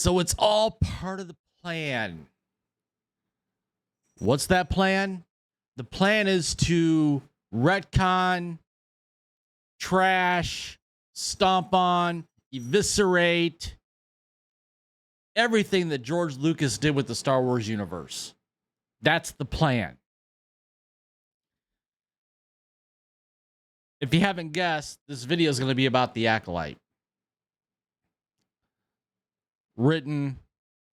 So it's all part of the plan. What's that plan? The plan is to retcon, trash, stomp on, eviscerate everything that George Lucas did with the Star Wars universe. That's the plan. If you haven't guessed, this video is going to be about the Acolyte. Written,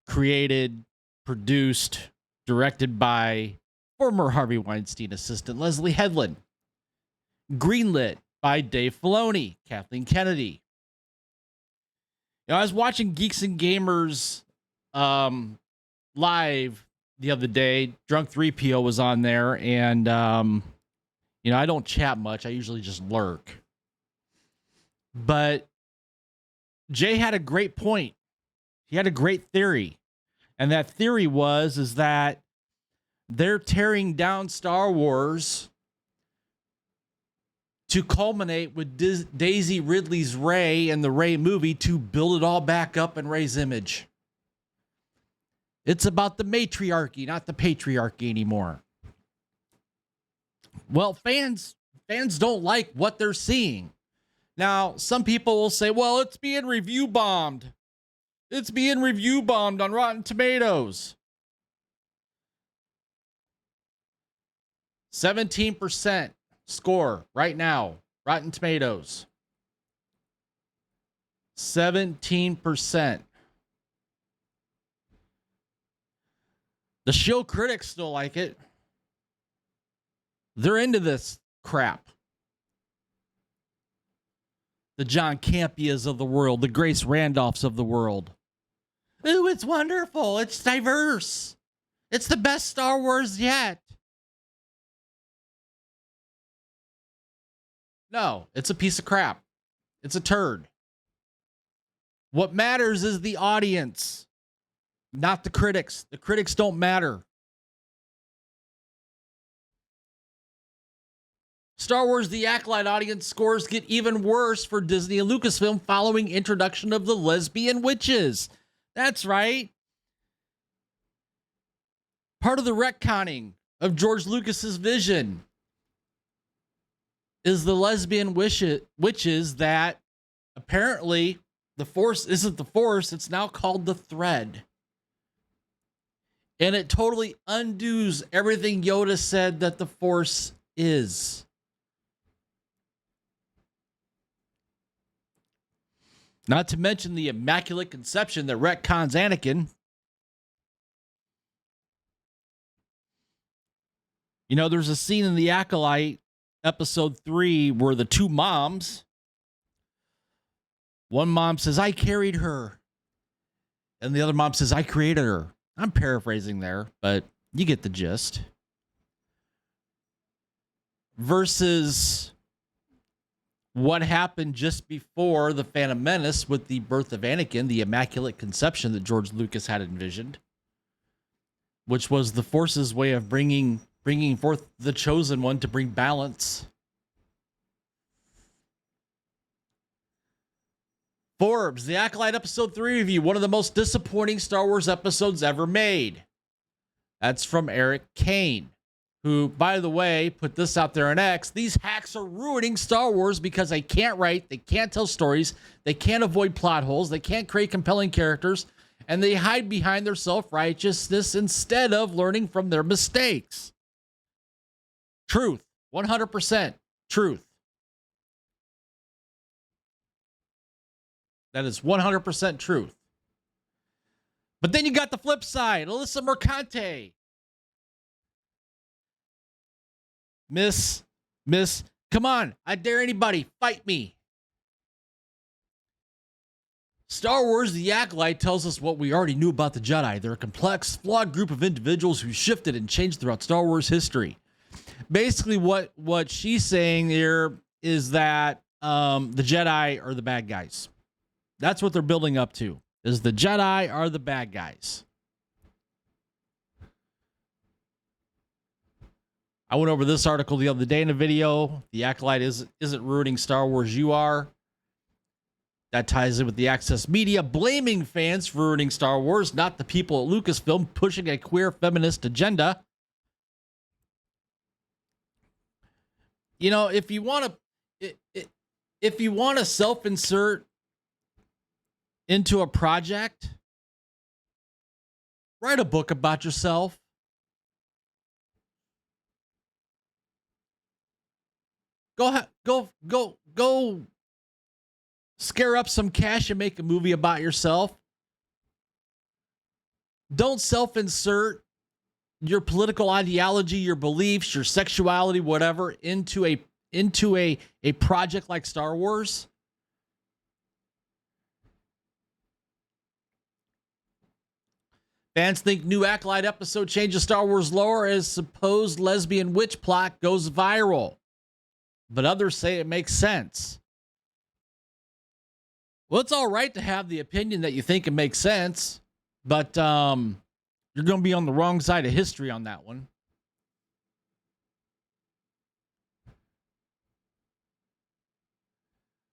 created, produced, directed by former Harvey Weinstein assistant Leslie Headland. Greenlit by Dave Filoni, Kathleen Kennedy. You know, I was watching Geeks and Gamers live the other day. Drunk 3PO was on there, and you know, I don't chat much. I usually just lurk. But Jay had a great point. He had a great theory. And that theory is that they're tearing down Star Wars to culminate with Daisy Ridley's Rey and the Rey movie to build it all back up in Rey's image. It's about the matriarchy, not the patriarchy anymore. Well, fans don't like what they're seeing. Now, some people will say, well, it's being review bombed. It's being review bombed on Rotten Tomatoes. 17% score right now, Rotten Tomatoes. 17%. The show critics still like it. They're into this crap. The John Campias of the world, the Grace Randolphs of the world. Ooh, it's wonderful. It's diverse. It's the best Star Wars yet. No, it's a piece of crap. It's a turd. What matters is the audience, not the critics. The critics don't matter. Star Wars The Acolyte audience scores get even worse for Disney and Lucasfilm following introduction of the lesbian witches. That's right. Part of the retconning of George Lucas's vision is the lesbian witches that apparently the Force isn't the Force, it's now called the Thread. And it totally undoes everything Yoda said that the Force is. Not to mention the Immaculate Conception that retcons Anakin. You know, there's a scene in The Acolyte, episode 3, where the two moms, one mom says, I carried her. And the other mom says, I created her. I'm paraphrasing there, but you get the gist. Versus what happened just before The Phantom Menace with the birth of Anakin, the Immaculate Conception that George Lucas had envisioned, which was the Force's way of bringing forth the chosen one to bring balance. Forbes, The Acolyte episode 3 review, one of the most disappointing Star Wars episodes ever made. That's from Eric Kane, who, by the way, put this out there on X. These hacks are ruining Star Wars because they can't write, they can't tell stories, they can't avoid plot holes, they can't create compelling characters, and they hide behind their self-righteousness instead of learning from their mistakes. Truth. 100% truth. That is 100% truth. But then you got the flip side. Alyssa Mercante. Miss, come on. I dare anybody. Fight me. Star Wars The Acolyte tells us what we already knew about the Jedi. They're a complex, flawed group of individuals who shifted and changed throughout Star Wars history. Basically, what she's saying here is that the Jedi are the bad guys. That's what they're building up to, is the Jedi are the bad guys. I went over this article the other day in a video. The Acolyte isn't ruining Star Wars, you are. That ties in with the Access Media blaming fans for ruining Star Wars, not the people at Lucasfilm pushing a queer feminist agenda. You know, if you want to self-insert into a project, write a book about yourself. Go scare up some cash and make a movie about yourself. Don't self-insert your political ideology, your beliefs, your sexuality, whatever, into a project like Star Wars. Fans think new Acolyte episode changes Star Wars lore as supposed lesbian witch plot goes viral. But others say it makes sense. Well, it's all right to have the opinion that you think it makes sense, but you're going to be on the wrong side of history on that one.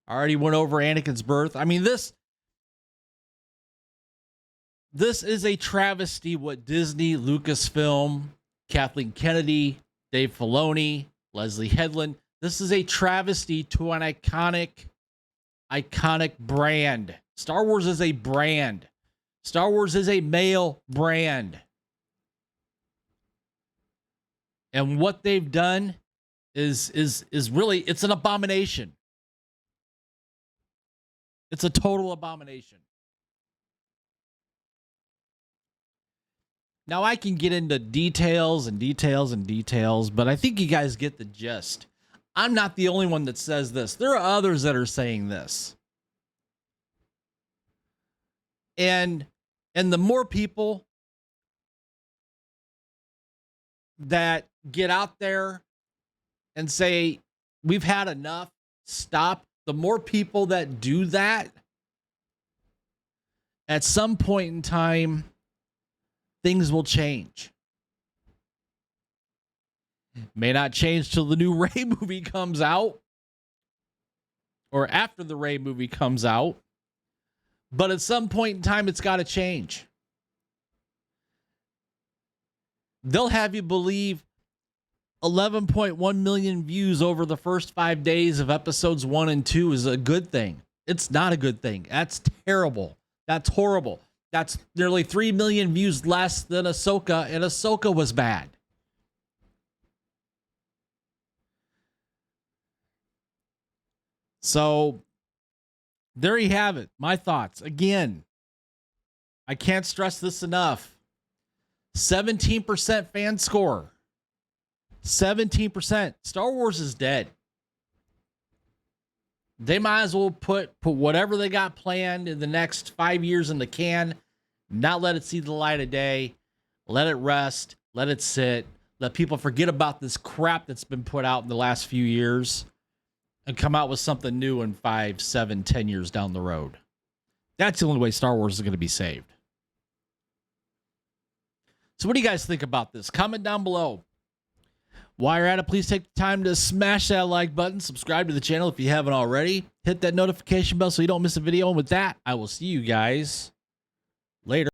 I already went over Anakin's birth. I mean, this is a travesty what Disney, Lucasfilm, Kathleen Kennedy, Dave Filoni, Leslie Headland. This is a travesty to an iconic brand. Star Wars is a brand. Star Wars is a male brand. And what they've done is really, it's an abomination. It's a total abomination. Now I can get into details, but I think you guys get the gist. I'm not the only one that says this. There are others that are saying this. And the more people that get out there and say, we've had enough, stop, the more people that do that, at some point in time, things will change. May not change till the new Rey movie comes out or after the Rey movie comes out. But at some point in time, it's got to change. They'll have you believe 11.1 million views over the first 5 days of episodes 1 and 2 is a good thing. It's not a good thing. That's terrible. That's horrible. That's nearly 3 million views less than Ahsoka, and Ahsoka was bad. So there you have it. My thoughts. Again, I can't stress this enough. 17% fan score. 17%. Star Wars is dead. They might as well put whatever they got planned in the next 5 years in the can, not let it see the light of day, let it rest, let it sit, let people forget about this crap that's been put out in the last few years, and come out with something new in 5, 7, 10 years down the road. That's the only way Star Wars is going to be saved. So what do you guys think about this? Comment down below. While you're at it, please take the time to smash that like button. Subscribe to the channel if you haven't already. Hit that notification bell so you don't miss a video. And with that, I will see you guys later.